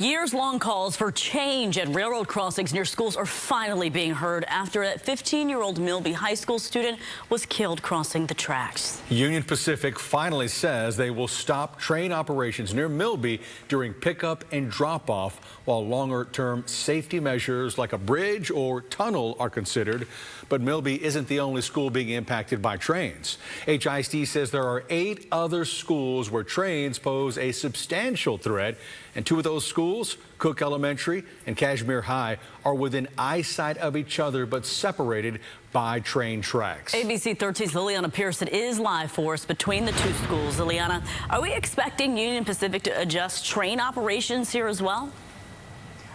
Years-long calls for change at railroad crossings near schools are finally being heard after a 15-year-old Milby High School student was killed crossing the tracks. Union Pacific finally says they will stop train operations near Milby during pickup and drop-off, while longer-term safety measures like a bridge or tunnel are considered. But Milby isn't the only school being impacted by trains. HISD says there are 8 other schools where trains pose a substantial threat, and 2 of those schools, Cook Elementary and Kashmir High, are within eyesight of each other but separated by train tracks. ABC 13's Liliana Pearson is live for us between the 2 schools. Liliana, are we expecting Union Pacific to adjust train operations here as well?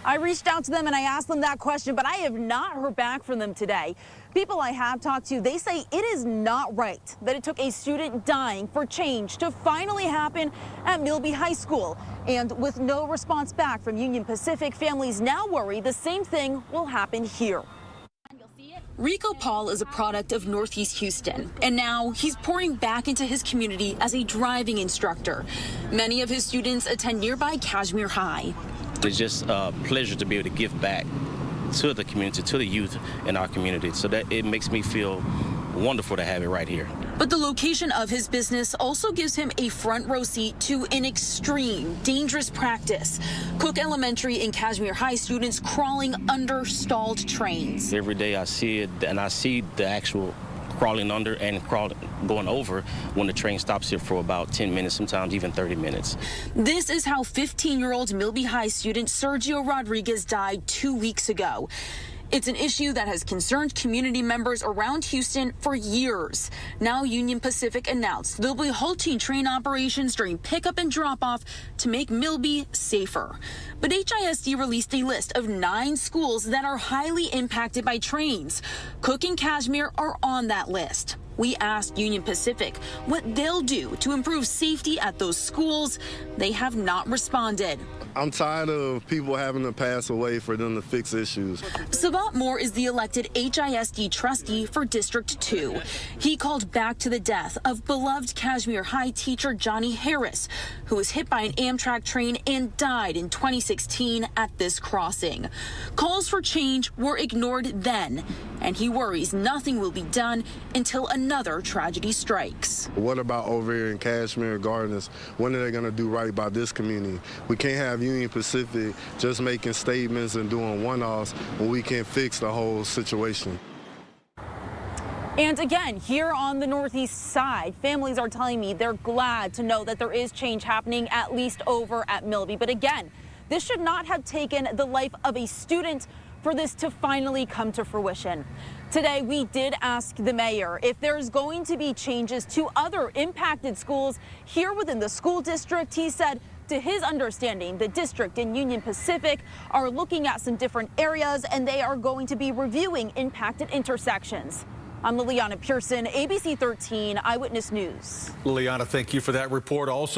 I reached out to them and I asked them that question, but I have not heard back from them today. People I have talked to, they say it is not right that it took a student dying for change to finally happen at Milby High School. And with no response back from Union Pacific, families now worry the same thing will happen here. Rico Paul is a product of Northeast Houston, and now he's pouring back into his community as a driving instructor. Many of his students attend nearby Kashmir High. It's just a pleasure to be able to give back to the community, to the youth in our community, so that it makes me feel wonderful to have it right here. But the location of his business also gives him a front row seat to an extreme, dangerous practice. Cook Elementary and Kashmir High students crawling under stalled trains. Every day I see it, and I see the actual crawling under and going over when the train stops here for about 10 minutes, sometimes even 30 minutes. This is how 15-year-old Milby High student Sergio Rodriguez died 2 weeks ago. It's an issue that has concerned community members around Houston for years. Now Union Pacific announced they'll be halting train operations during pickup and drop-off to make Milby safer. But HISD released a list of 9 schools that are highly impacted by trains. Cook and Kashmir are on that list. We asked Union Pacific what they'll do to improve safety at those schools. They have not responded. I'm tired of people having to pass away for them to fix issues. Sabat Moore is the elected HISD trustee for District 2. He called back to the death of beloved Kashmir High teacher Johnny Harris, who was hit by an Amtrak train and died in 2016 at this crossing. Calls for change were ignored then, and he worries nothing will be done until another tragedy strikes. What about over here in Kashmir Gardens? When are they going to do right by this community? We can't have Union Pacific just making statements and doing one-offs when we can't fix the whole situation. And again, here on the northeast side, families are telling me they're glad to know that there is change happening, at least over at Milby. But again, this should not have taken the life of a student for this to finally come to fruition. Today, we did ask the mayor if there's going to be changes to other impacted schools here within the school district. He said, to his understanding, the district and Union Pacific are looking at some different areas, and they are going to be reviewing impacted intersections. I'm Liliana Pearson, ABC 13 Eyewitness News. Liliana, thank you for that report. Also